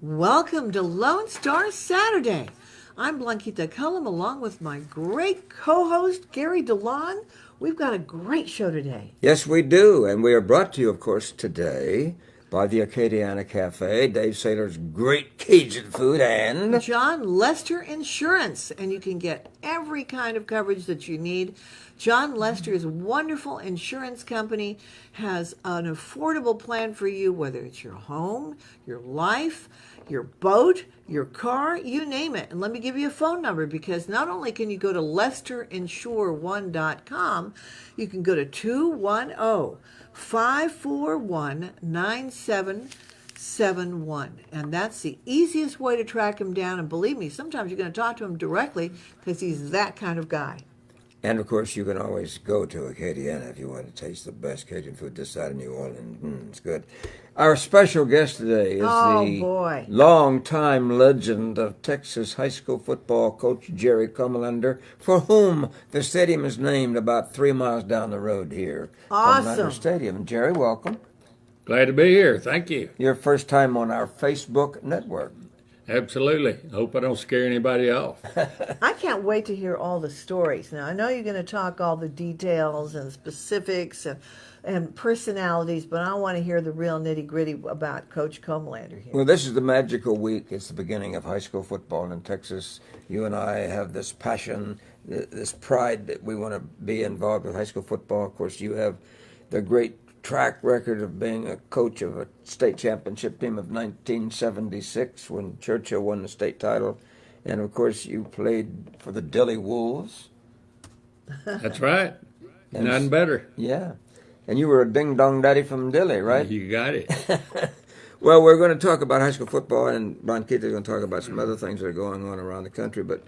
Welcome to Lone Star Saturday. I'm Blanquita Cullum along with my great co-host Gary DeLon. We've got a great show today. Yes, we do, and we are brought to you, of course, today by the Acadiana Cafe, Dave Saylor's great Cajun food, and John Lester Insurance, and you can get every kind of coverage that you need. John Lester's wonderful insurance company has an affordable plan for you, whether it's your home, your life, your boat, your car, you name it. And let me give you a phone number, because not only can you go to lesterinsure1.com, you can go to 210-541-9771. And that's the easiest way to track him down. And believe me, sometimes you're going to talk to him directly because he's that kind of guy. And of course, you can always go to Acadiana if you want to taste the best Cajun food this side of New Orleans. It's good. Our special guest today is the longtime legend of Texas high school football, Coach Jerry Comalander, for whom the stadium is named about 3 miles down the road here. Awesome. Stadium. Jerry, welcome. Glad to be here. Thank you. Your first time on our Facebook network. Absolutely. Hope I don't scare anybody off. I can't wait to hear all the stories. Now, I know you're going to talk all the details and specifics and personalities, but I want to hear the real nitty-gritty about Coach Comalander here. Well, this is the magical week. It's the beginning of high school football in Texas. You and I have this passion, this pride that we want to be involved with high school football. Of course, you have the great track record of being a coach of a state championship team of 1976 when Churchill won the state title. And, of course, you played for the Dilley Wolves. That's right. Nothing better. Yeah. And you were a ding-dong daddy from Dilley, right? You got it. Well, we're going to talk about high school football, and Blanquita is going to talk about some other things that are going on around the country. But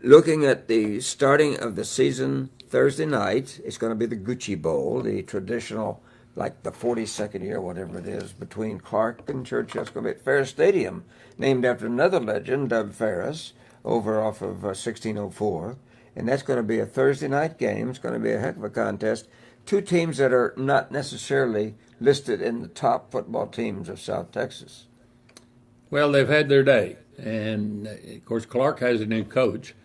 looking at the starting of the season Thursday night, it's going to be the Gucci Bowl, the traditional, like the 42nd year, whatever it is, between Clark and Churchill. It's going to be at Ferris Stadium, named after another legend, Doug Ferris, over off of 1604. And that's going to be a Thursday night game. It's going to be a heck of a contest. Two teams that are not necessarily listed in the top football teams of South Texas. Well, they've had their day. And, of course, Clark has a new coach.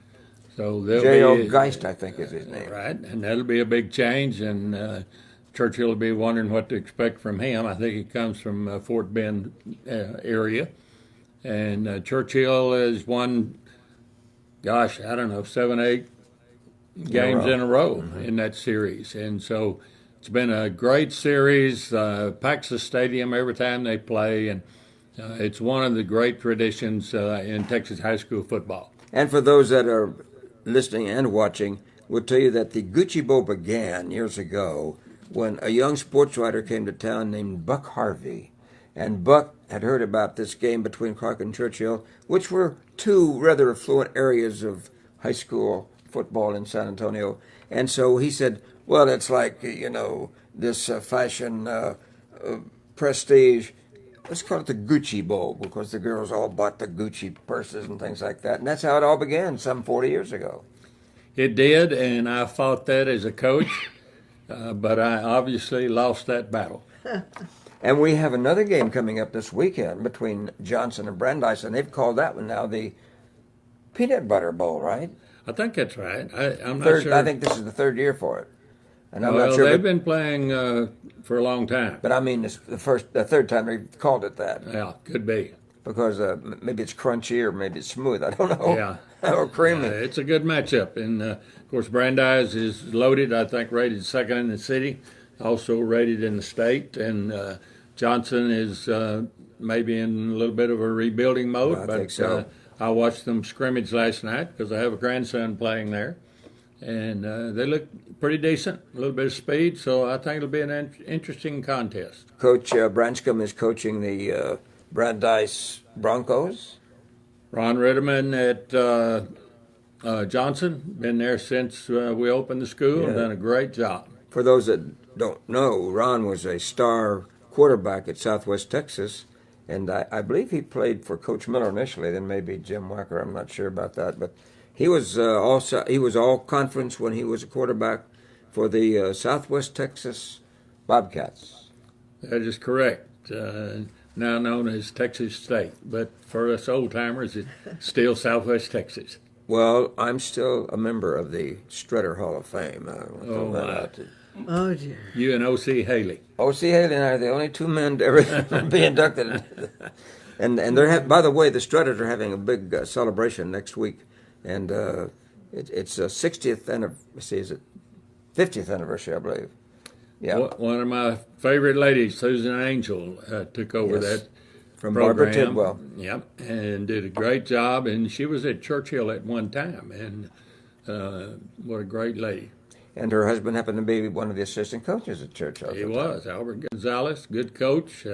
So J.O. Geist, I think, is his name. Right, and that'll be a big change, and Churchill will be wondering what to expect from him. I think he comes from Fort Bend area. And Churchill has won, 7, 8 games in a row in that series. And so it's been a great series, packs the stadium every time they play, and it's one of the great traditions in Texas high school football. And for those that are listening and watching, we'll tell you that the Gucci Bowl began years ago when a young sports writer came to town named Buck Harvey. And Buck had heard about this game between Clark and Churchill, which were two rather affluent areas of high school football in San Antonio. And so he said, well, it's like, this fashion prestige. Let's call it the Gucci Bowl, because the girls all bought the Gucci purses and things like that. And that's how it all began some 40 years ago. It did, and I fought that as a coach, but I obviously lost that battle. And we have another game coming up this weekend between Johnson and Brandeis, and they've called that one now the Peanut Butter Bowl, right? I think that's right. I'm not sure. I think this is the third year for it. And I'm not sure. They've been playing for a long time. But I mean, the third time they called it that. Yeah, could be. Because maybe it's crunchy or maybe it's smooth. I don't know. Yeah. Or creamy. It's a good matchup. And, of course, Brandeis is loaded, I think, rated second in the city, also rated in the state. And Johnson is maybe in a little bit of a rebuilding mode. I think so. I watched them scrimmage last night because I have a grandson playing there. And they look pretty decent, a little bit of speed, so I think it'll be an interesting contest. Coach Branscombe is coaching the Brandeis Broncos. Ron Ritterman at Johnson, been there since we opened the school, and done a great job. For those that don't know, Ron was a star quarterback at Southwest Texas, and I believe he played for Coach Miller initially, then maybe Jim Wacker, I'm not sure about that, but he was all conference when he was a quarterback for the Southwest Texas Bobcats. That is correct. now known as Texas State. But for us old timers, it's still Southwest Texas. Well, I'm still a member of the Strutter Hall of Fame. I want to throw that my. out to Oh dear. You and O.C. Haley. O.C. Haley and I are the only two men to ever be inducted. And by the way, the Strutters are having a big celebration next week, and it's a 60th anniversary. Is it 50th anniversary, I believe? Yeah. One of my favorite ladies, Susan Angel, took over Yes. that From program. Barbara Tidwell. Yep, and did a great job. And she was at Churchill at one time, and what a great lady. And her husband happened to be one of the assistant coaches at Churchill. He was Albert Gonzalez, good coach.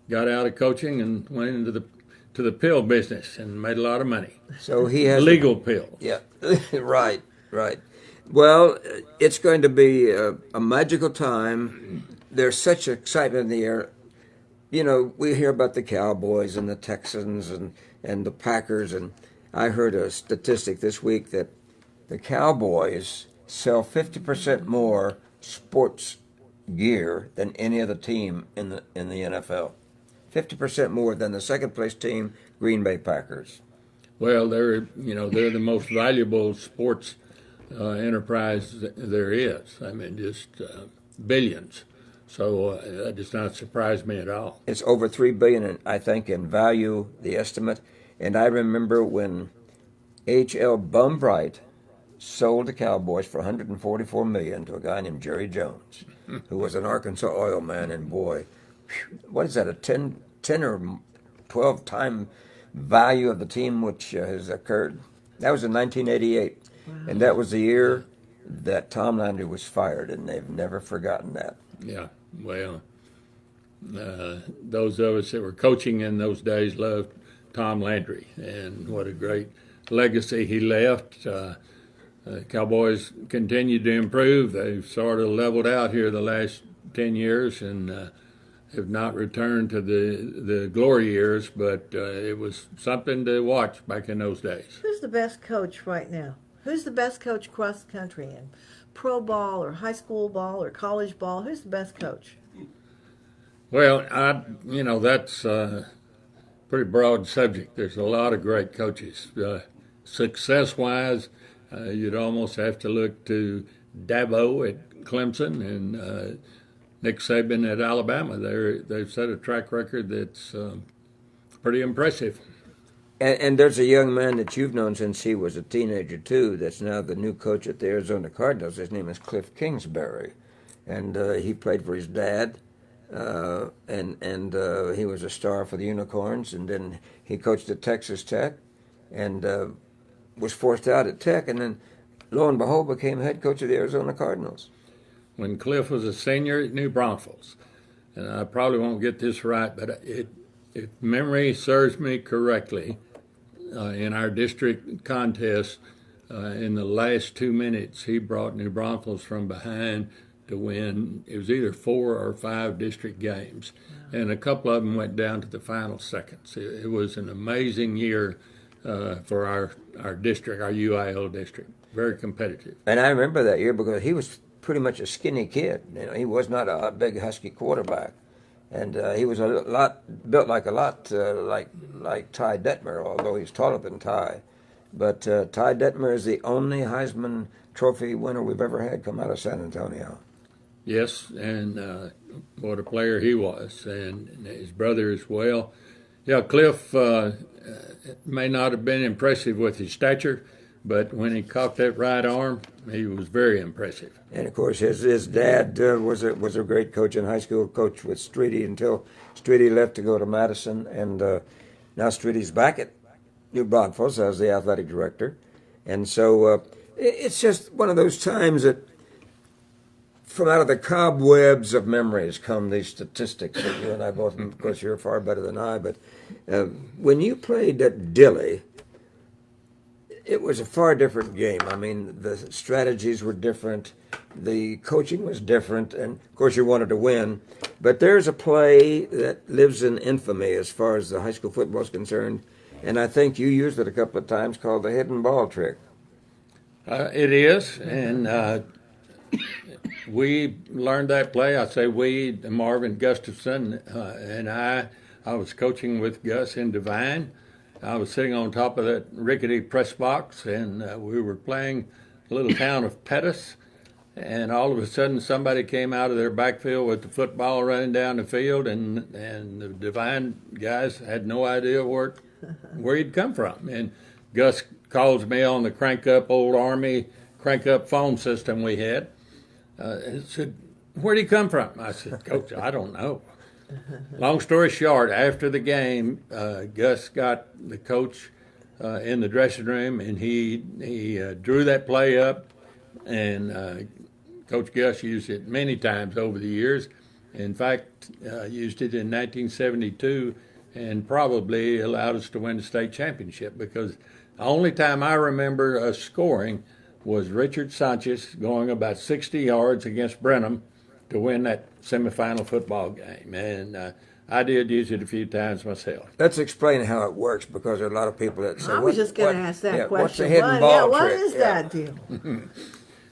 Got out of coaching and went into the pill business and made a lot of money. So he has Legal pills. Yeah, right. Well, it's going to be a magical time. There's such excitement in the air. You know, we hear about the Cowboys and the Texans and the Packers, and I heard a statistic this week that the Cowboys sell 50% more sports gear than any other team in the NFL. 50% more than the second place team, Green Bay Packers. Well, they're the most valuable sports enterprise there is. I mean, just billions. So that does not surprise me at all. It's over $3 billion, I think, in value, the estimate. And I remember when H.L. Bumbright sold the Cowboys for $144 million to a guy named Jerry Jones, who was an Arkansas oil man, and boy, what is that, a 10 or 12 time value of the team which has occurred? That was in 1988, and that was the year that Tom Landry was fired, and they've never forgotten that. Yeah, well, those of us that were coaching in those days loved Tom Landry, and what a great legacy he left. Cowboys continued to improve. They've sort of leveled out here the last 10 years and have not returned to the glory years, but it was something to watch back in those days. Who's the best coach right now? Who's the best coach across the country in pro ball or high school ball or college ball? Who's the best coach? Well, that's a pretty broad subject. There's a lot of great coaches. Success-wise, you'd almost have to look to Dabo at Clemson and Nick Saban at Alabama. They've set a track record that's pretty impressive. And there's a young man that you've known since he was a teenager, too, that's now the new coach at the Arizona Cardinals. His name is Cliff Kingsbury. And he played for his dad, and he was a star for the Unicorns. And then he coached at Texas Tech and was forced out at Tech. And then, lo and behold, became head coach of the Arizona Cardinals. When Cliff was a senior at New Braunfels, and I probably won't get this right, but if memory serves me correctly, in our district contest, in the last 2 minutes, he brought New Braunfels from behind to win. It was either 4 or 5 district games, and a couple of them went down to the final seconds. It was an amazing year for our district, our UIL district. Very competitive. And I remember that year because he was pretty much a skinny kid. You know, he was not a big, husky quarterback. And he was built like Ty Detmer, although he's taller than Ty. But Ty Detmer is the only Heisman Trophy winner we've ever had come out of San Antonio. Yes, and what a player he was, and his brother as well. Yeah, Cliff may not have been impressive with his stature, but when he caught that right arm, he was very impressive. And of course, his dad was a great coach in high school, coached with Streety until Streety left to go to Madison, and now Streety's back at New Braunfels as the athletic director. And so it's just one of those times that from out of the cobwebs of memories come these statistics that you and I both, of course, you're far better than I, but when you played at Dilley, it was a far different game. I mean, the strategies were different, the coaching was different, and of course you wanted to win. But there's a play that lives in infamy as far as the high school football is concerned, and I think you used it a couple of times, called the hidden ball trick. It is, and we learned that play. I say we, Marvin Gustafson and I I was coaching with Gus in Devine. I was sitting on top of that rickety press box, and we were playing the little town of Pettus. And all of a sudden, somebody came out of their backfield with the football running down the field, and the Devine guys had no idea where he'd come from. And Gus calls me on the crank-up old Army crank-up phone system we had. And said, "Where'd he come from?" I said, "Coach, I don't know." Long story short, after the game, Gus got the coach in the dressing room, and he drew that play up, and Coach Gus used it many times over the years. In fact, used it in 1972, and probably allowed us to win the state championship, because the only time I remember us scoring was Richard Sanchez going about 60 yards against Brenham to win that semifinal football game. And I did use it a few times myself. Let's explain how it works, because there are a lot of people that say, I was just going to ask that question. What's the hidden ball what trick? is that deal?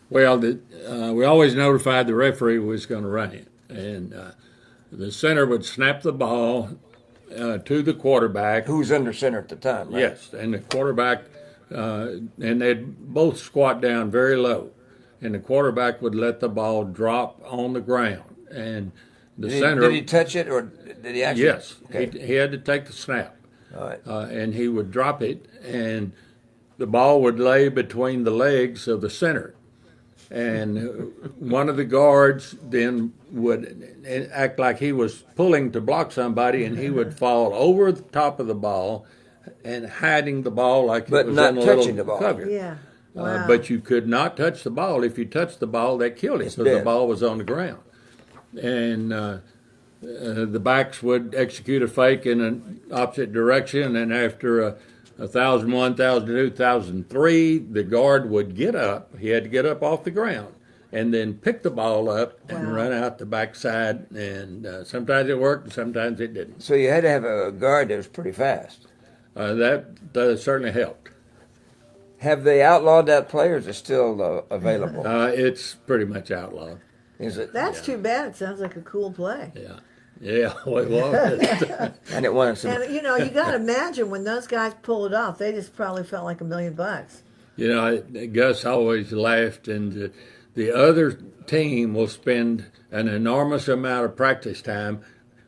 Well, we always notified the referee was going to run it. And the center would snap the ball to the quarterback. Who's under center at the time, right? Yes, and the quarterback, and they'd both squat down very low, and the quarterback would let the ball drop on the ground, and the center. Did he touch it, or did he actually? Yes, Okay. he had to take the snap, All right. and he would drop it, and the ball would lay between the legs of the center, and one of the guards then would act like he was pulling to block somebody, and he would fall over the top of the ball and hiding the ball like But it was not in a touching little the ball. cover. Yeah. Wow. But you could not touch the ball. If you touched the ball, that killed it, because the dead. ball was on the ground. And the backs would execute a fake in an opposite direction, and after 1,001, 1,002, 1,003, the guard would get up. He had to get up off the ground and then pick the ball up and run out the backside. And sometimes it worked, and sometimes it didn't. So you had to have a guard that was pretty fast. That certainly helped. Have they outlawed that play, or is it still available? It's pretty much outlawed. Is it? That's too bad. It sounds like a cool play. Yeah, well, it was. And it won some. And you got to imagine when those guys pull it off, they just probably felt like $1 million. Gus always laughed, and the other team will spend an enormous amount of practice time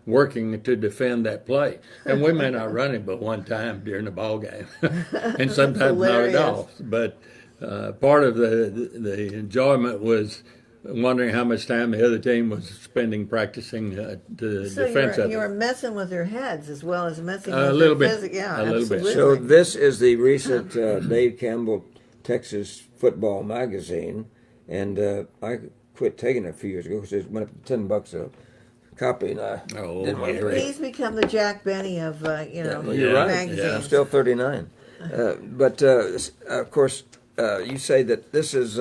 working to defend that play. And we may not run it but one time during the ball game, and sometimes not at all. But part of the enjoyment was wondering how much time the other team was spending practicing the defense of it. You were messing with their heads as well as messing with A their little bit. physics. Yeah, A little bit. absolutely. So this is the recent Dave Campbell Texas Football Magazine, and I quit taking it a few years ago because it went up to $10 a copy, and I didn't want to read it. He's become the Jack Benny of You're right. magazines. I'm still 39. But of course, you say that this is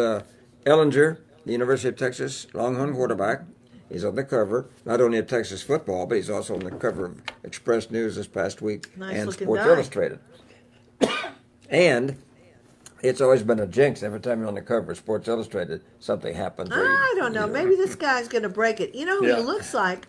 Ellinger, the University of Texas Longhorn quarterback. He's on the cover, not only of Texas Football, but he's also on the cover of Express News this past week Nice and looking Sports guy. Illustrated. And it's always been a jinx. Every time you're on the cover of Sports Illustrated, something happens. I don't know. Maybe this guy's going to break it. You know who Yeah. he looks like?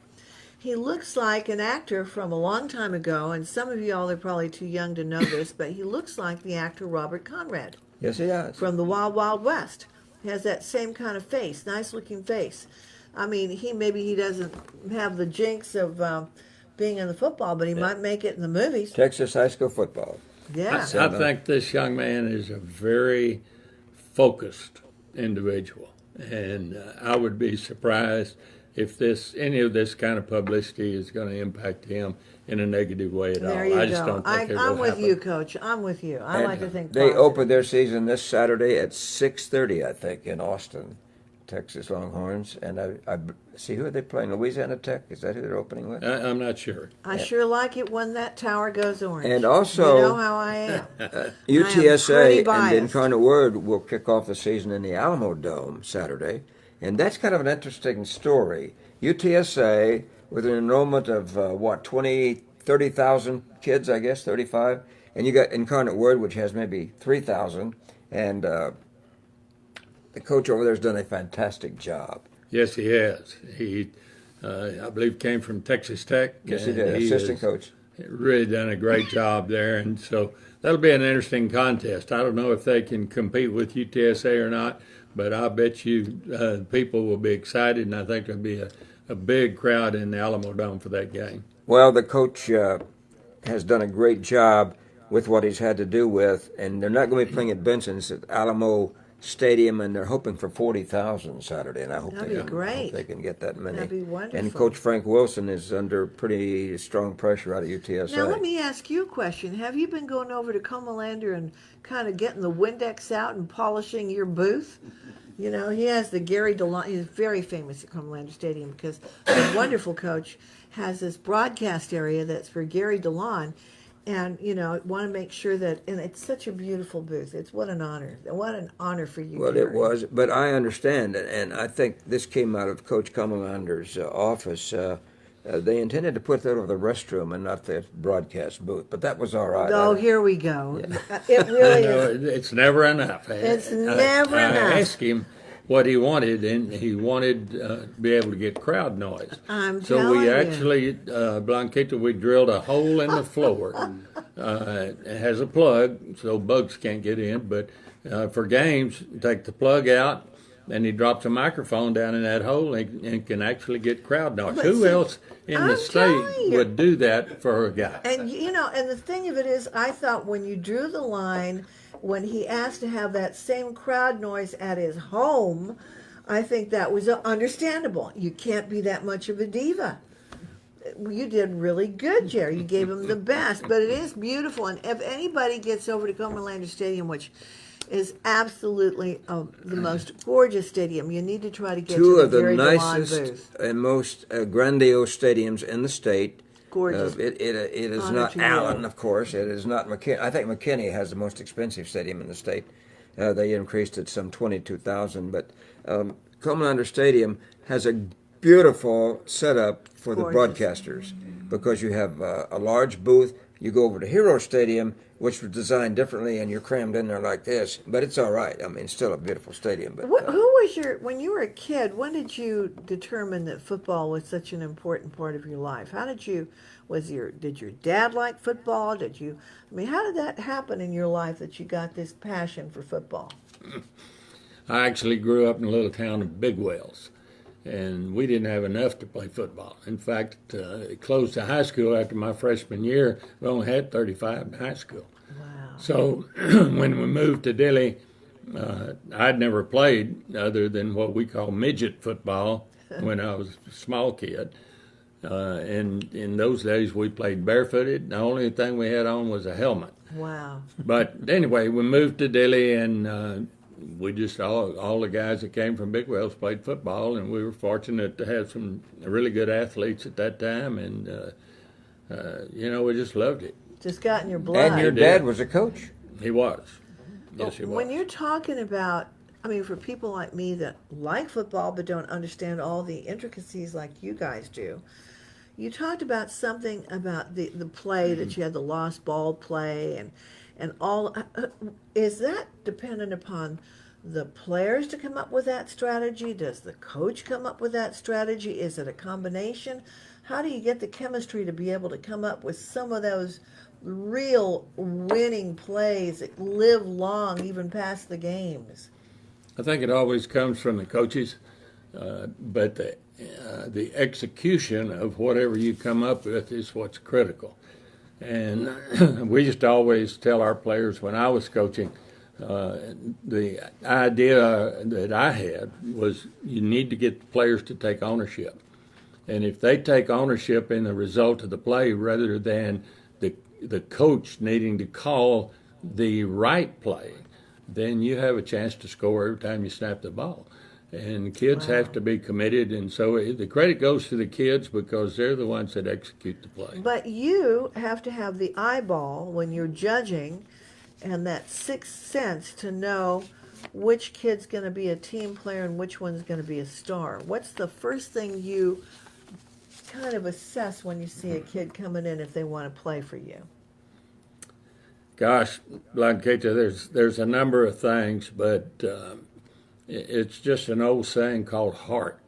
He looks like an actor from a long time ago, and some of you all are probably too young to know this, but he looks like the actor Robert Conrad Yes, he does. from the Wild Wild West. He has that same kind of face, nice looking face. I mean, he doesn't have the jinx of being in the football, but he might make it in the movies. Texas high school football. Yeah. I think this young man is a very focused individual, and I would be surprised if any of this kind of publicity is going to impact him in a negative way at There all. you I just go. don't think it will I'm with happen. you, Coach. I'm with you. I And like to think they positive. open their season this Saturday at 6:30, I think, in Austin, Texas Longhorns. And I see, who are they playing? Louisiana Tech? Is that who they're opening with? I'm not sure. I sure like it when that tower goes orange. And also- you know how I am. UTSA pretty and the biased. Incarnate Word will kick off the season in the Alamo Dome Saturday. And that's kind of an interesting story. UTSA, with an enrollment of, 30,000 kids, I guess, 35. And you got Incarnate Word, which has maybe 3,000. And the coach over there has done a fantastic job. Yes, he has. He I believe came from Texas Tech. Yes, he and did. Assistant has coach. really done a great job there, and so that'll be an interesting contest. I don't know if they can compete with UTSA or not, but I bet you people will be excited, and I think there'll be a big crowd in the Alamo Dome for that game. Well, the coach has done a great job with what he's had to do with, and they're not going to be playing at Benson's at Alamo Stadium, and they're hoping for 40,000 Saturday, and I hope That'd they be can. great. I hope they can get that many. That'd be wonderful. And Coach Frank Wilson is under pretty strong pressure out of UTSA. Now, let me ask you a question. Have you been going over to Comalander and kind of getting the Windex out and polishing your booth? You know, he has the Gary DeLon. He's very famous at Comalander Stadium because the wonderful coach has this broadcast area that's for Gary DeLon. And, you know, want to make sure that, and it's such a beautiful booth. It's what an honor. What an honor for you, Well, Gary. it was, but I understand, and I think this came out of Coach Comalander's office. They intended to put that over the restroom and not the broadcast booth, but that was all right. Oh, here we go. It really is. It's never enough. It's never I enough. asked him what he wanted, and he wanted to be able to get crowd noise. I'm so telling we you. actually, Blanqueta, we drilled a hole in the floor. It has a plug, so bugs can't get in. But for games, take the plug out, and he drops a microphone down in that hole and can actually get crowd noise. But Who see, else in I'm the telling state you. would do that for a guy? And, you know, and the thing of it is, I thought when you drew the line, when he asked to have that same crowd noise at his home, I think that was understandable. You can't be that much of a diva. You did really good, Jerry. You gave him the best, but it is beautiful. And if anybody gets over to Comalander Stadium, which is absolutely the most gorgeous stadium, you need to try to get Two to of the the Gary DeLon nicest booth. and most grandiose stadiums in the state. Gorgeous. It is Honor not to you. Allen, of course. It is not McKinney. I think McKinney has the most expensive stadium in the state. They increased it some 22,000, but Comalander Stadium has a beautiful setup for the Gorgeous. broadcasters because you have a large booth. You go over to Hero Stadium, which was designed differently, and you're crammed in there like this. But it's all right. I mean, it's still a beautiful stadium. But Who was when you were a kid, when did you determine that football was such an important part of your life? How did did your dad like football? How did that happen in your life that you got this passion for football? I actually grew up in a little town of Big Wells, and we didn't have enough to play football. In fact, it closed the high school after my freshman year. We only had 35 in high school. Wow. So when we moved to Dilley, I'd never played other than what we call midget football when I was a small kid. And in those days, we played barefooted. The only thing we had on was a helmet. Wow. But anyway, we moved to Dilley, and we just all the guys that came from Big Wells played football, and we were fortunate to have some really good athletes at that time, and we just loved it. Just got in your blood. and your dad was a coach. He was. Yes, he was. When you're talking about, for people like me that like football but don't understand all the intricacies like you guys do, you talked about something about the play that you had, the lost ball play, and all. Is that dependent upon the players to come up with that strategy? Does the coach come up with that strategy? Is it a combination? How do you get the chemistry to be able to come up with some of those real winning plays that live long even past the games? I think it always comes from the coaches, but the execution of whatever you come up with is what's critical. And we used to always tell our players when I was coaching, the idea that I had was you need to get the players to take ownership. And if they take ownership in the result of the play rather than the coach needing to call the right play, then you have a chance to score every time you snap the ball. And kids have to be committed, and so the credit goes to the kids because they're the ones that execute the play. But you have to have the eyeball when you're judging and that sixth sense to know which kid's going to be a team player and which one's going to be a star. What's the first thing you kind of assess when you see a kid coming in if they want to play for you? Gosh, Blanqueta, there's a number of things, but it's just an old saying called heart.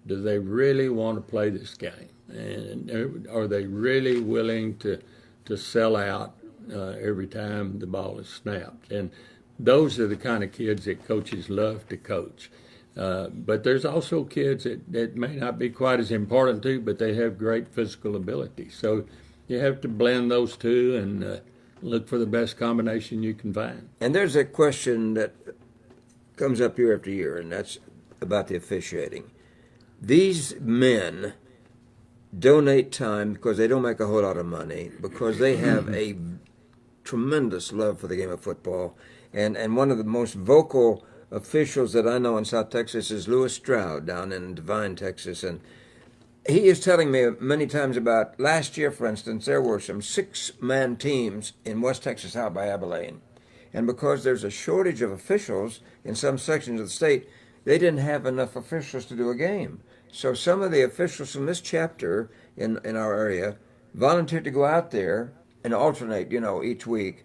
do they really want to play this game? And are they really willing to sell out every time the ball is snapped? And those are the kind of kids that coaches love to coach. But there's also kids that may not be quite as important to, but they have great physical ability. So you have to blend those two and look for the best combination you can find. And there's a question that comes up year after year, and that's about the officiating. These men donate time because they don't make a whole lot of money, because they have a tremendous love for the game of football. And one of the most vocal officials that I know in South Texas is Louis Stroud down in Devine, Texas. And he is telling me many times about last year, for instance, there were some 6-man teams in West Texas out by Abilene. And because there's a shortage of officials in some sections of the state, they didn't have enough officials to do a game. So some of the officials from this chapter in our area volunteered to go out there and alternate, each week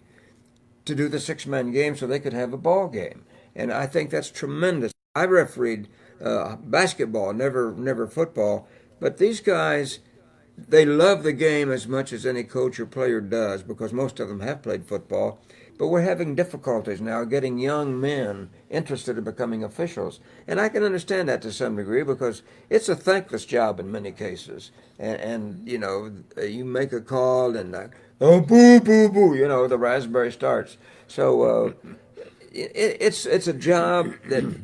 to do the 6-man game so they could have a ball game. And I think that's tremendous. I refereed basketball, never football, but these guys, they love the game as much as any coach or player does, because most of them have played football. But we're having difficulties now getting young men interested in becoming officials. And I can understand that to some degree, because it's a thankless job in many cases. And you make a call and, oh, boo, boo, boo, the raspberry starts. So it's a job that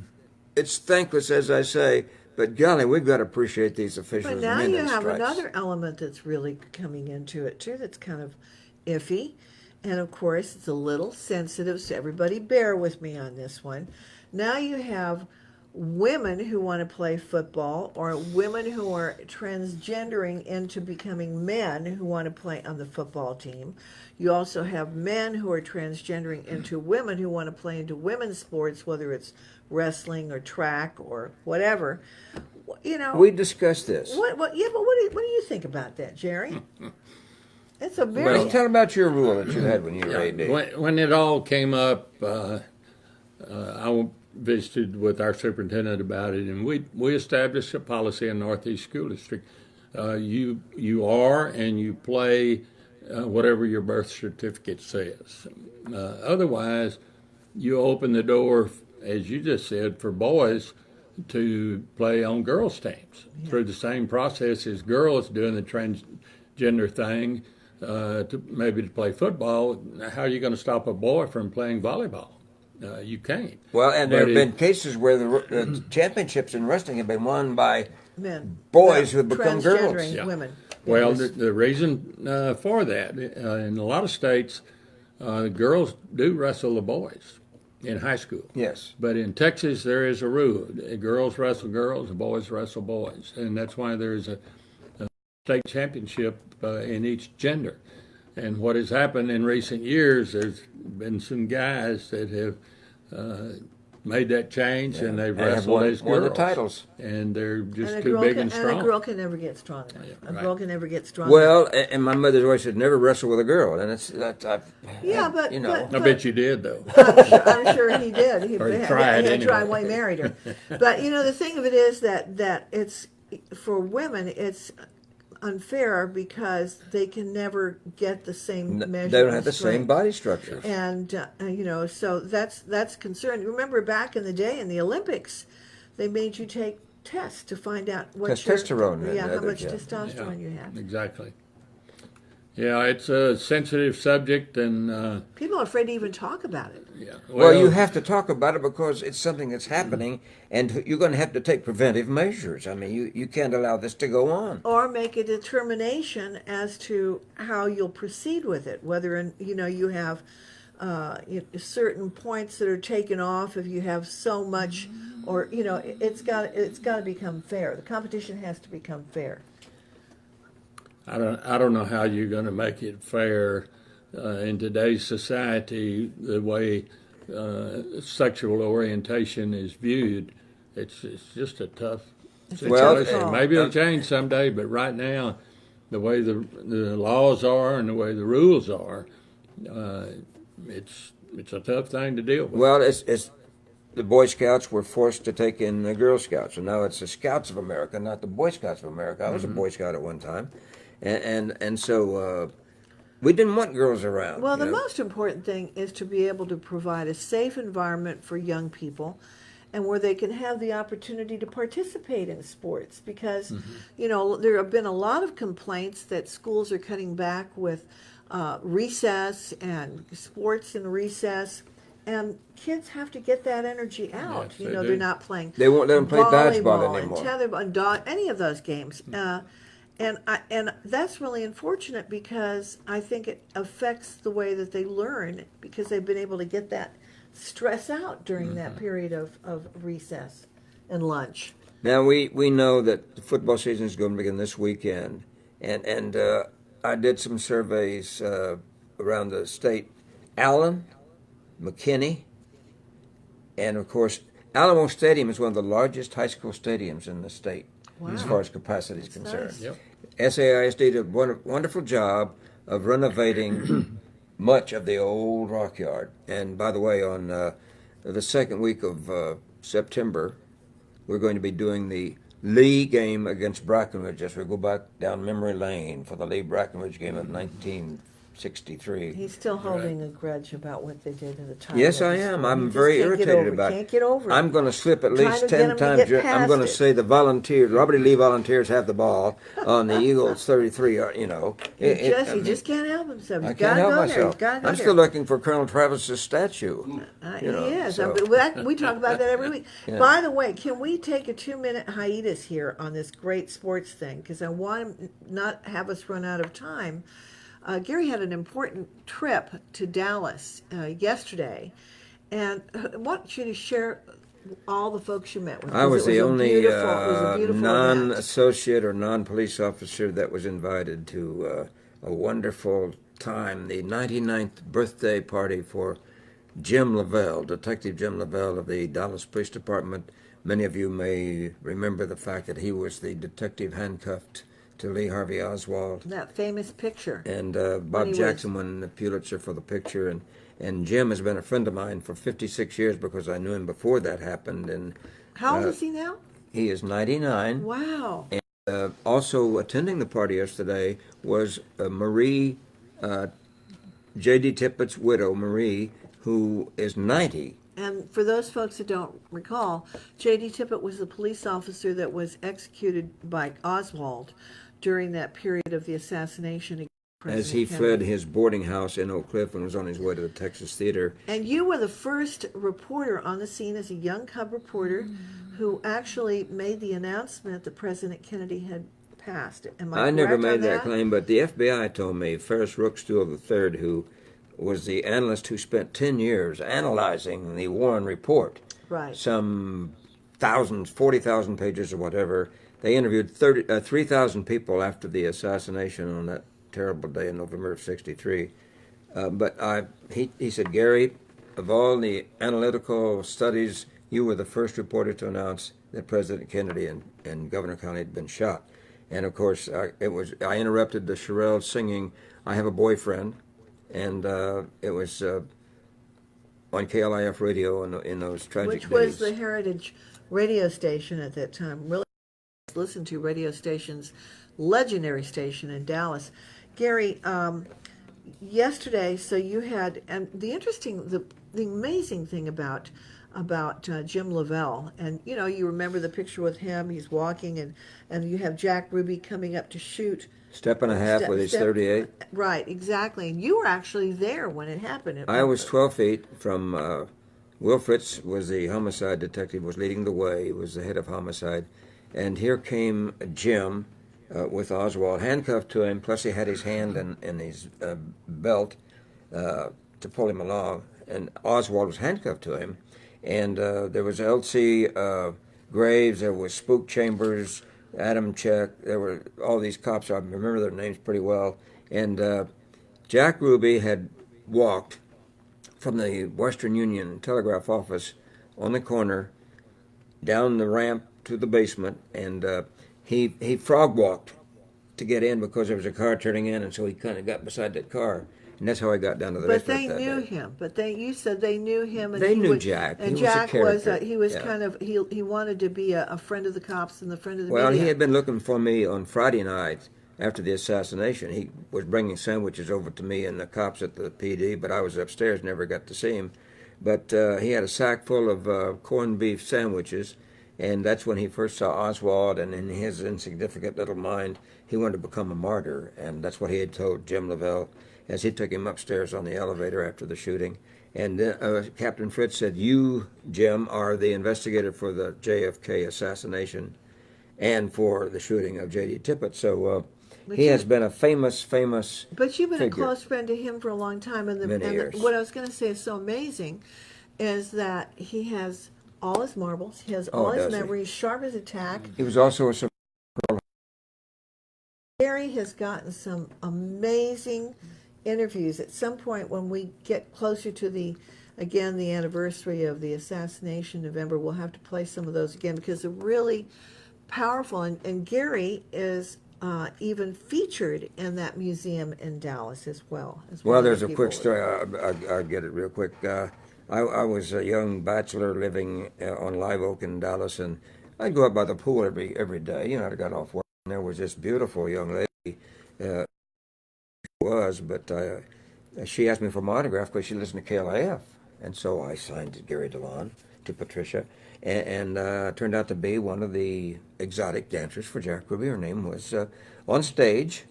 it's thankless, as I say, but golly, we've got to appreciate these officials. But now men you in have stripes. another element that's really coming into it, too, that's kind of iffy. And, of course, it's a little sensitive, so everybody bear with me on this one. Now you have women who want to play football, or women who are transgendering into becoming men who want to play on the football team. You also have men who are transgendering into women who want to play into women's sports, whether it's wrestling or track or whatever. We discussed this. What do you think about that, Jerry? It's a very... Well, tell about your rule that you had when you were AD. When it all came up, I visited with our superintendent about it, and we established a policy in Northeast School District. You are and you play whatever your birth certificate says. Otherwise, you open the door, as you just said, for boys to play on girls' teams through the same process as girls doing the transgender thing. To play football. How are you going to stop a boy from playing volleyball? You can't. Well, and there have been cases where the championships in wrestling have been won by men, boys who have become girls. Transgendering women. Well, the reason for that, in a lot of states, girls do wrestle the boys in high school. Yes. But in Texas, there is a rule. Girls wrestle girls, boys wrestle boys. And that's why there is a state championship in each gender. And what has happened in recent years, there's been some guys that have made that change, and they've wrestled as girls. Won the titles. And they're just too big and strong. And a girl can never get strong enough. Yeah, a right. girl can never get strong Well, enough. and my mother's always said, never wrestle with a girl. And I bet you did, though. I'm sure he did. He Or he had tried anyway. tried when he married her. But, the thing of it is that it's, for women, it's unfair because they can never get the same measure. They don't have of the strength. same body structure. And so that's concerned. Remember back in the day in the Olympics, they made you take tests to find out what Testosterone. how much testosterone you have. Exactly. Yeah, it's a sensitive subject, and People are afraid to even talk about it. yeah. Well, you have to talk about it because it's something that's happening, and you're going to have to take preventive measures. I mean, you can't allow this to go on. Or make a determination as to how you'll proceed with it. Whether you have certain points that are taken off if you have so much, or it's got to become fair. The competition has to become fair. I don't know how you're going to make it fair in today's society. The way sexual orientation is viewed, it's just a tough situation. Well, maybe it'll change someday, but right now, the way the laws are and the way the rules are, it's a tough thing to deal with. Well, it's the Boy Scouts were forced to take in the Girl Scouts, and now it's the Scouts of America, not the Boy Scouts of America. I was a Boy Scout at one time, and so we didn't want girls around. Well, the you know. most important thing is to be able to provide a safe environment for young people and where they can have the opportunity to participate in sports because, you know, there have been a lot of complaints that schools are cutting back with recess and sports in recess. And kids have to get that energy out. Yes, you they know, do. they're not playing They won't let them play dodgeball volleyball anymore. and tetherball and any of those games. And that's really unfortunate because I think it affects the way that they learn because they've been able to get that stress out during that period of recess and lunch. Now we know that the football season is going to begin this weekend, and I did some surveys around the state. Allen, McKinney, and of course Alamo Stadium is one of the largest high school stadiums in the state as far as capacity is concerned. Nice. Yep. SAISD did a wonderful job of renovating much of the old Rock Yard. And by the way, on the second week of September, we're going to be doing the Lee game against Brackenridge as we go back down memory lane for the Lee Brackenridge game of 1963. He's still holding a grudge about what they did in the time. Yes, I am. I'm very irritated about it. Can't get over it. I'm going to slip at Trying least to get 10 him to times. get I'm going to past say the Volunteers, Robert E. Lee Volunteers have the ball on the Eagles 33, you know. He I mean, just can't help himself. He's I got can't to help go there. myself. He's got to go I'm there. still looking for Colonel Travis's statue. He you know, is. so- We talk about that every week. Yeah. By the way, can we take a 2-minute hiatus here on this great sports thing? Because I want to not have us run out of time. Gary had an important trip to Dallas yesterday, and I want you to share all the folks you met with. I was the only it was a beautiful event. non-associate or non-police officer that was invited to a wonderful time, the 99th birthday party for Jim Lavelle, Detective Jim Lavelle of the Dallas Police Department. Many of you may remember the fact that he was the detective handcuffed to Lee Harvey Oswald. That famous picture. And When Bob he Jackson won the Pulitzer for the picture. And Jim has been a friend of mine for 56 years because I knew him before that happened. And How old is he now? he is 99. Wow. Also attending the party yesterday was Marie, J.D. Tippett's widow, Marie, who is 90. And for those folks that don't recall, J.D. Tippett was the police officer that was executed by Oswald during that period of the assassination of President As he Kennedy. fled his boarding house in Oak Cliff and was on his way to the Texas Theater. And you were the first reporter on the scene as a young cub reporter who actually made the announcement that President Kennedy had passed. Am I I never correct made on that claim, but the FBI told me, Ferris Rookstool III, who was the analyst who spent 10 years analyzing the Warren Report, Right. some 40,000 pages or whatever. They interviewed 3,000 people after the assassination on that terrible day in November of '63. He said, Gary, of all the analytical studies, you were the first reporter to announce that President Kennedy and Governor Connally had been shot. And of course, I interrupted the Sherelle singing "I Have a Boyfriend," and it was on KLIF radio in those tragic Which days. was the Heritage radio station at that time. Really listened to radio stations, legendary station in Dallas. Gary, yesterday, so you had, and the amazing thing about Jim Lavelle, and you remember the picture with him. He's walking, and you have Jack Ruby coming up to shoot. Step and a half with his 38. Right, exactly. And you were actually there when it happened. I was 12 feet from Will Fritz was the homicide detective, was leading the way, was the head of homicide. And here came Jim with Oswald handcuffed to him, plus he had his hand in his belt to pull him along. And Oswald was handcuffed to him. And there was L.C. Graves, there was Spook Chambers, Adam Check, there were all these cops, I remember their names pretty well. And Jack Ruby had walked from the Western Union Telegraph office on the corner down the ramp to the basement, and he frog walked to get in because there was a car turning in, and so he kind of got beside that car. and that's how I got down to the But restaurant they that knew day. him. But you said they knew him, and They he knew would, Jack. And He was a Jack was character. he was Yeah. kind of he wanted to be a friend of the cops and the friend of the Well, media. he had been looking for me on Friday night after the assassination. He was bringing sandwiches over to me and the cops at the PD, but I was upstairs, never got to see him. But he had a sack full of corned beef sandwiches, and that's when he first saw Oswald, and in his insignificant little mind, he wanted to become a martyr, and that's what he had told Jim Lavelle as he took him upstairs on the elevator after the shooting. And Captain Fritz said, "You, Jim, are the investigator for the JFK assassination and for the shooting of J.D. Tippit." So he has been a famous But you've been figure. a close friend to him for a long time, and Many years. what I was going to say is so amazing, is that he has all his marbles, he has all his does he? memories, sharp as a tack. He was also a Gary has gotten some amazing interviews. At some point, when we get closer to the anniversary of the assassination, November, we'll have to play some of those again because they're really powerful. And Gary is even featured in that museum in Dallas as well. Well, there's a quick story. I'll get it real quick. I was a young bachelor living on Live Oak in Dallas, and I'd go up by the pool every day. You know, I got off work, and there was this beautiful young lady. But she asked me for my autograph because she listened to KLAF, and so I signed to Gary DeLon to Patricia, and turned out to be one of the exotic dancers for Jack Ruby. Her name was on stage,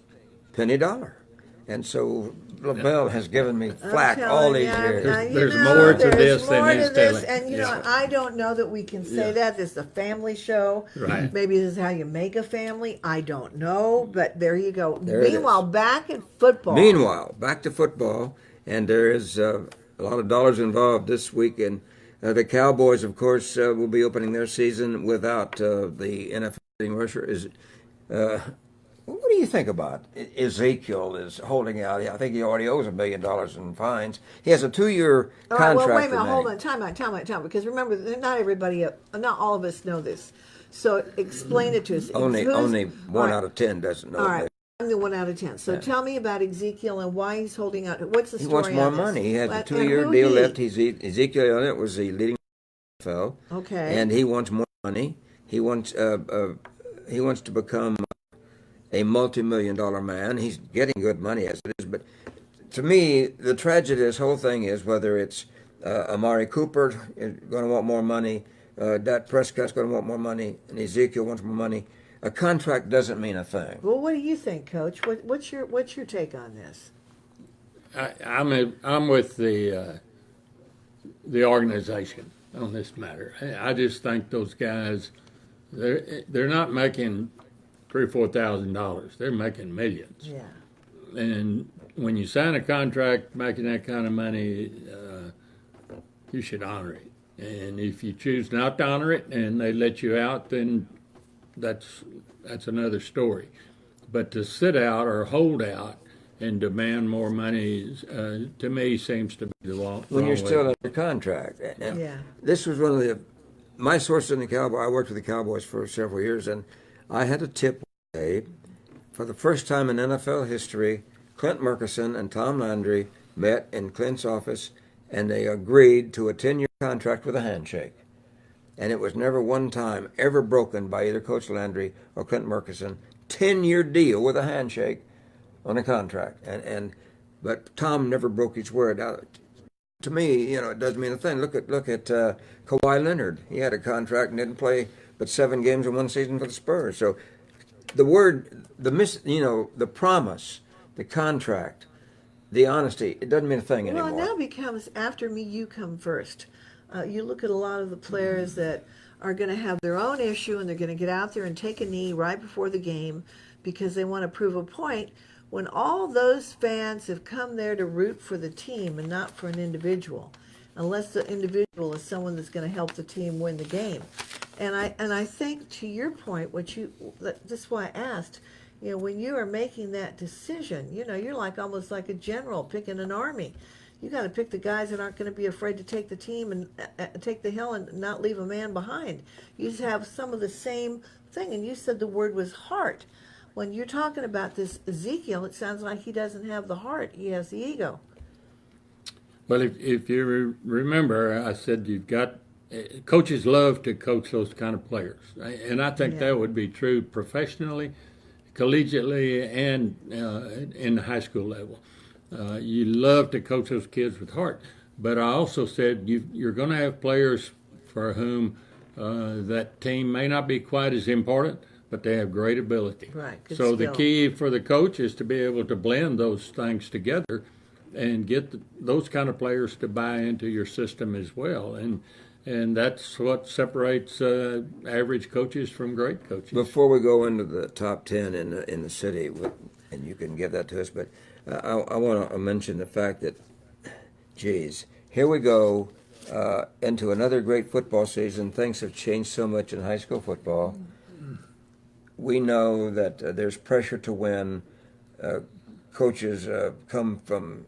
Penny Dollar. And so Lavelle has given me flack all these years. There's more to this than he's telling. And you know, I don't know that we can say that. This is a family show. Right. Maybe this is how you make a family. I don't know. But there you go. There it Meanwhile, is. back in football. Meanwhile, back to football, and there is a lot of dollars involved this week. And the Cowboys, of course, will be opening their season without the NFL leading rusher. What do you think about Ezekiel is holding out? I think he already owes $1 million in fines. He has a 2-year All contract. right, well, wait a minute. remaining. Hold on. Time out. Because remember, not everybody, not all of us know this. So explain it to us. Only Who's- one all out of 10 doesn't know. All that. right. I'm the 1 out of 10. So tell me about Ezekiel and why he's holding out. What's the He story wants more on this? money. He has a And 2-year who deal he? left. Ezekiel Elliott was the leading NFL. Okay. And he wants more money. He wants to become a multi-million-dollar man. He's getting good money as it is. But to me, the tragedy of this whole thing is whether it's Amari Cooper is going to want more money, Dak Prescott's going to want more money, and Ezekiel wants more money. A contract doesn't mean a thing. Well, what do you think, Coach? What's your take on this? I'm with the organization on this matter. I just think those guys, they're not making $3,000-4,000. They're making millions. Yeah. And when you sign a contract making that kind of money, you should honor it. And if you choose not to honor it and they let you out, then that's another story. But to sit out or hold out and demand more money, to me, seems to be the wrong When you're way. still under contract. And Yeah. This was one of my sources in the Cowboys. I worked with the Cowboys for several years, and I had a tip one day. For the first time in NFL history, Clint Murkison and Tom Landry met in Clint's office, and they agreed to a 10-year contract with a handshake. And it was never one time ever broken by either Coach Landry or Clint Murkison. 10-year deal with a handshake on a contract. But Tom never broke his word. Now, to me, it doesn't mean a thing. Look at Kawhi Leonard. He had a contract and didn't play but 7 games in one season for the Spurs. So the word, the promise, the contract, the honesty, it doesn't mean a thing anymore. Well, it now becomes after me, you come first. You look at a lot of the players that are going to have their own issue and they're going to get out there and take a knee right before the game because they want to prove a point when all those fans have come there to root for the team and not for an individual, unless the individual is someone that's going to help the team win the game. And I think to your point, this is why I asked, when you are making that decision, you're almost like a general picking an army. You got to pick the guys that aren't going to be afraid to take the team and take the hill and not leave a man behind. You just have some of the same thing. And you said the word was heart. when you're talking about this Ezekiel, it sounds like he doesn't have the heart; he has the ego. Well, if you remember, I said you've got coaches love to coach those kind of players, and I think that would be true professionally, collegiately, and in the high school level. You love to coach those kids with heart, but I also said you're going to have players for whom that team may not be quite as important, but they have great ability. Right. Good So skill. the key for the coach is to be able to blend those things together and get those kind of players to buy into your system as well. And that's what separates average coaches from great coaches. Before we go into the top 10 in the city, and you can give that to us, but I want to mention the fact that, geez, here we go into another great football season. Things have changed so much in high school football. We know that there's pressure to win. Coaches come from,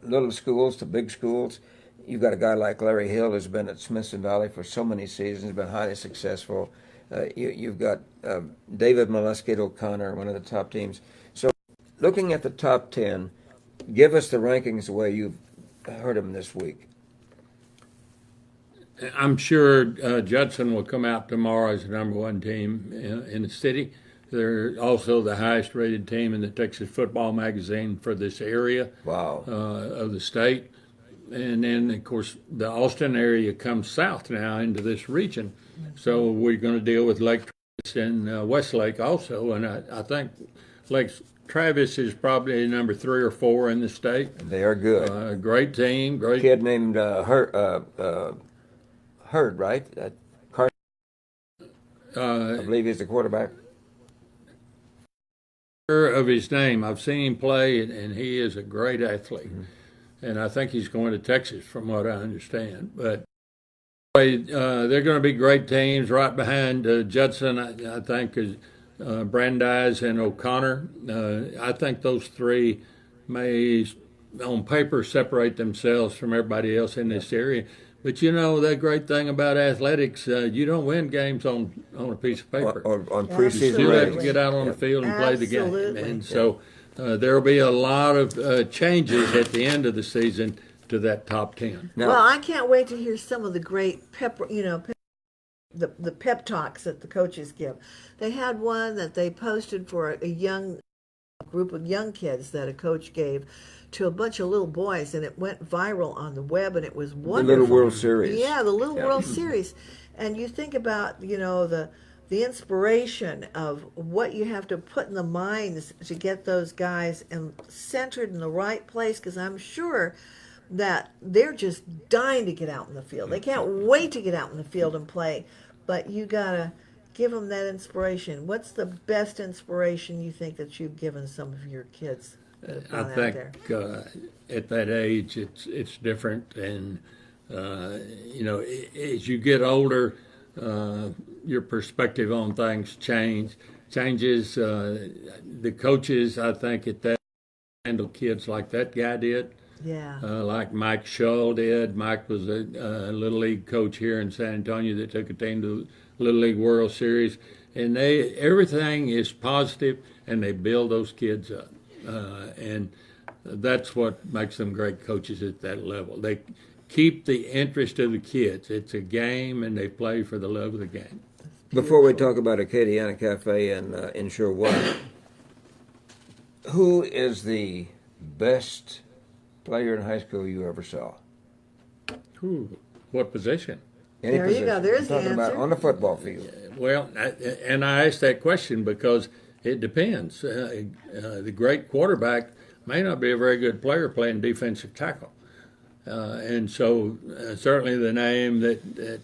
little schools to big schools. You've got a guy like Larry Hill who's been at Smithson Valley for so many seasons, been highly successful. You've got David Molesky at O'Connor, one of the top teams. So looking at the top 10, give us the rankings the way you've heard them this week. I'm sure Judson will come out tomorrow as the number one team in the city. They're also the highest rated team in the Texas Football Magazine for this area of the state. And then, of course, the Austin area comes south now into this region. So we're going to deal with Lake Travis and Westlake also. And I think Lake Travis is probably number 3 or 4 in the state. They are good. Great team. Great kid named Hurd, right? Carson. I believe he's the quarterback. Of his name. I've seen him play, and he is a great athlete. Mm-hmm. And I think he's going to Texas, from what I understand. But they're going to be great teams right behind Judson, I think, is Brandeis and O'Connor. I think those three may, on paper, separate themselves from everybody else in this area. But the great thing about athletics, you don't win games on a piece of paper. Or on preseason. You still have to get out on the field and play the game. And so there will be a lot of changes at the end of the season to that top 10. Well, I can't wait to hear some of the great the pep talks that the coaches give. They had one that they posted for a group of young kids that a coach gave to a bunch of little boys, and it went viral on the web, and it was wonderful. The Little World Series. Yeah, the Little World Series. And you think about, the inspiration of what you have to put in the minds to get those guys and centered in the right place, because I'm sure that they're just dying to get out in the field. They can't wait to get out in the field and play, but you got to give them that inspiration. What's the best inspiration you think that you've given some of your kids? I think at that age it's different, and as you get older, your perspective on things changes. The coaches, I think, at that handle kids like that guy did. Yeah. Like Mike Shull did. Mike was a Little League coach here in San Antonio that took a team to the Little League World Series, and everything is positive, and they build those kids up. And that's what makes them great coaches at that level. They keep the interest of the kids. It's a game, and they play for the love of the game. Before we talk about Acadiana Cafe and Insure One, who is the best player in high school you ever saw? What position? Any there position. You go. There's I'm talking the answer. about on the football field. Well, and I asked that question because it depends. The great quarterback may not be a very good player playing defensive tackle. And so certainly the name that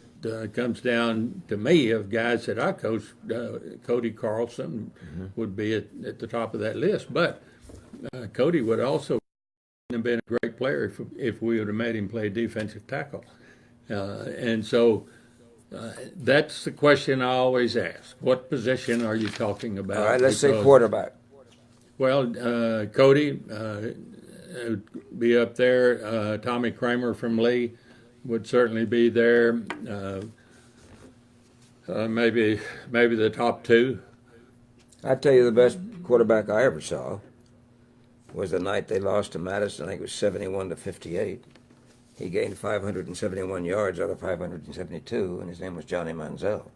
comes down to me of guys that I coached, Cody Carlson would be at the top of that list. But Cody would also have been a great player if we would have made him play defensive tackle. And so that's the question I always ask. What position are you talking about? All right, let's say quarterback. Well, Cody would be up there. Tommy Kramer from Lee would certainly be there. Maybe the top two. I tell you, the best quarterback I ever saw was the night they lost to Madison. I think it was 71-58. He gained 571 yards out of 572, and his name was Johnny Manziel.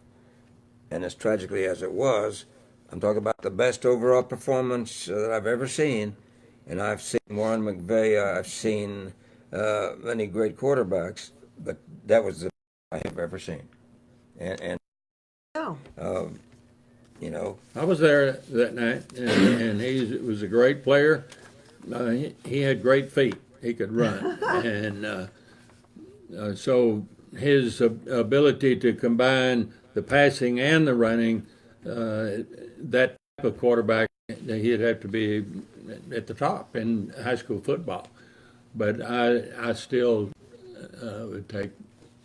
And as tragically as it was, I'm talking about the best overall performance that I've ever seen. And I've seen Warren McVay, I've seen many great quarterbacks, but that was the best I have ever seen. And Oh, you know, I was there that night, and he was a great player. He had great feet. He could run, and so his ability to combine the passing and the running, that type of quarterback, he'd have to be at the top in high school football. But I still would take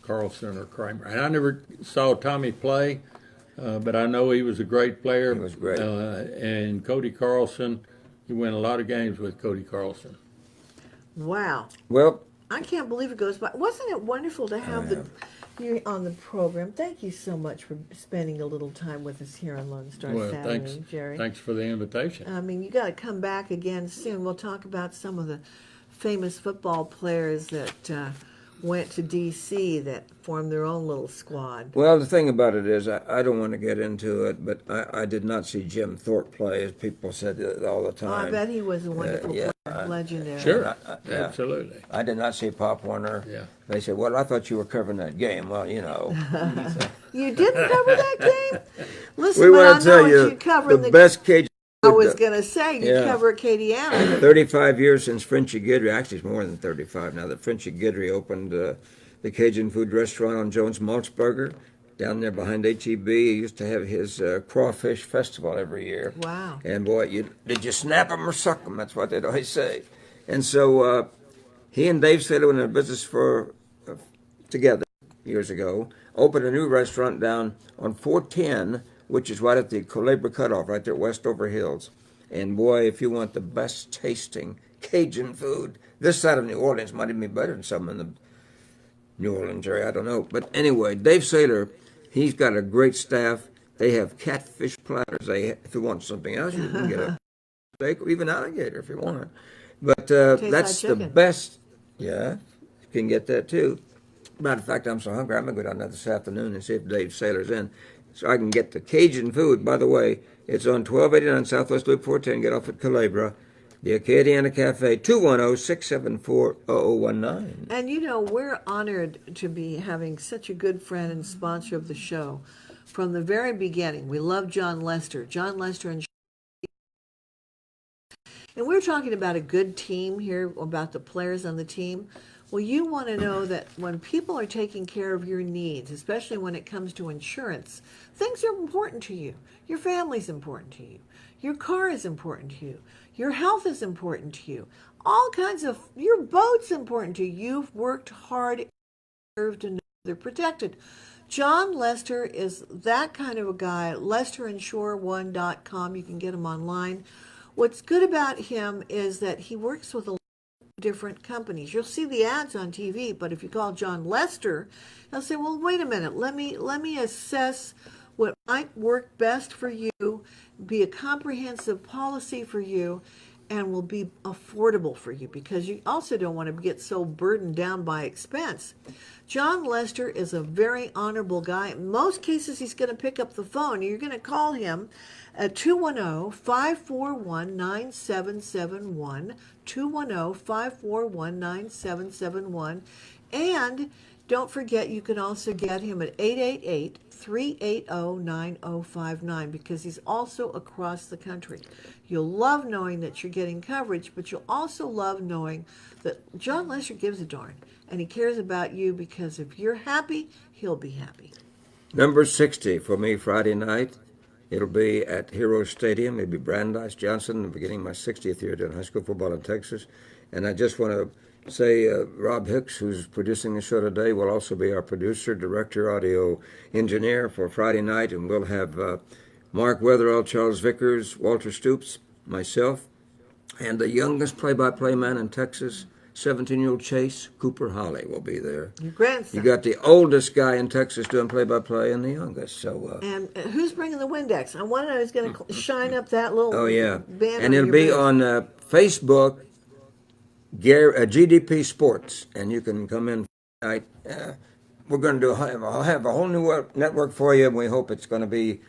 Carlson or Kramer. And I never saw Tommy play, but I know he was a great player. He was great. And Cody Carlson, he won a lot of games with Cody Carlson. wow. well, I can't believe it goes by. Wasn't it wonderful to have you on the program? Thank you so much for spending a little time with us here on Lone Star Well, Saturday, Jerry. Thanks for the invitation. I mean, you got to come back again soon. We'll talk about some of the famous football players that went to D.C. that formed their own little squad. well, the thing about it is, I don't want to get into it, but I did not see Jim Thorpe play, as people said all the Oh, time. I bet he was a wonderful yeah, player, legendary. Sure, yeah. absolutely. I did not see Pop Warner. Yeah. They said, well, I thought you were covering that game. Well, you know. You didn't cover that game? Listen, We but I want to know tell what you you covered the best Cajun I was food, going to say, you Yeah. cover Acadiana. 35 years since Frenchy Guidry. Actually, it's more than 35 now that Frenchy Guidry opened the Cajun food restaurant on Jones Maltzberger down there behind HEB. He used to have his crawfish festival every year. Wow. And boy, did you snap 'em or suck 'em? That's what they'd always say. And so he and Dave Slater went into business together years ago, opened a new restaurant down on 410, which is right at the Culebra Cutoff, right there at Westover Hills. And boy, if you want the best tasting Cajun food, this side of New Orleans might even be better than some in the New Orleans area, I don't know. But anyway, Dave Saylor, he's got a great staff. They have catfish platters. If you want something else, you can get a steak or even alligator if you want. But that's the chicken. best. Yeah, you can get that too. Matter of fact, I'm so hungry, I'm going to go down there this afternoon and see if Dave Saylor's in so I can get the Cajun food. By the way, it's on 1289 Southwest Loop 410. Get off at Culebra. The Acadiana Cafe, 210-674-0019. And you know, we're honored to be having such a good friend and sponsor of the show. From the very beginning, we love John Lester. John Lester and we're talking about a good team here, about the players on the team. Well, you want to know that when people are taking care of your needs, especially when it comes to insurance, things are important to you. Your family's important to you. Your car is important to you. Your health is important to you. All kinds of, your boat's important to you. You've worked hard, deserve to know they're protected. John Lester is that kind of a guy. LesterInsure1.com. You can get him online. What's good about him is that he works with a lot of different companies. You'll see the ads on TV, but if you call John Lester, he'll say, well, wait a minute. Let me assess what might work best for you, be a comprehensive policy for you, and will be affordable for you, because you also don't want to get so burdened down by expense. John Lester is a very honorable guy. In most cases, he's going to pick up the phone. You're going to call him at 210-541-9771, 210-541-9771, and don't forget, you can also get him at 888-380-9059, because he's also across the country. You'll love knowing that you're getting coverage, but you'll also love knowing that John Lester gives a darn, and he cares about you, because if you're happy, he'll be happy. Number 60 for me Friday night. It'll be at Hero Stadium. It'll be Brandeis Johnson. I'm beginning my 60th year doing high school football in Texas. And I just want to say Rob Hicks, who's producing the show today, will also be our producer, director, audio engineer for Friday night. And we'll have Mark Weatherall, Charles Vickers, Walter Stoops, myself, and the youngest play-by-play man in Texas, 17-year-old Chase Cooper Holly will be there. Your grandson. You got the oldest guy in Texas doing play-by-play and the youngest. So. And who's bringing the Windex? I wanted. I was going to shine up that little. Oh yeah, banner and it'll your be booth. on Facebook, GDP Sports, and you can come in. We're going to have a whole new network for you, and we hope it's going to be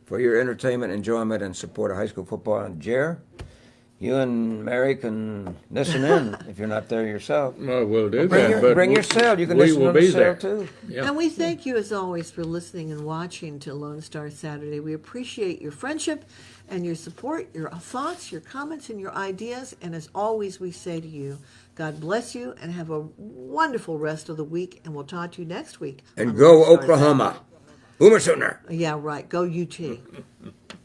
for your entertainment, enjoyment, and support of high school football. And Jer, you and Mary can listen in if you're not there yourself. Well, we'll do Bring that. your, but bring your cell. You can we listen will on the be cell there. too. Yeah. And we thank you, as always, for listening and watching to Lone Star Saturday. We appreciate your friendship and your support, your thoughts, your comments, and your ideas. And as always, we say to you, God bless you and have a wonderful rest of the week. And we'll talk to you next week. And on go Lone Star Oklahoma. Boomer Sooner. Saturday. Yeah, right. Go UT.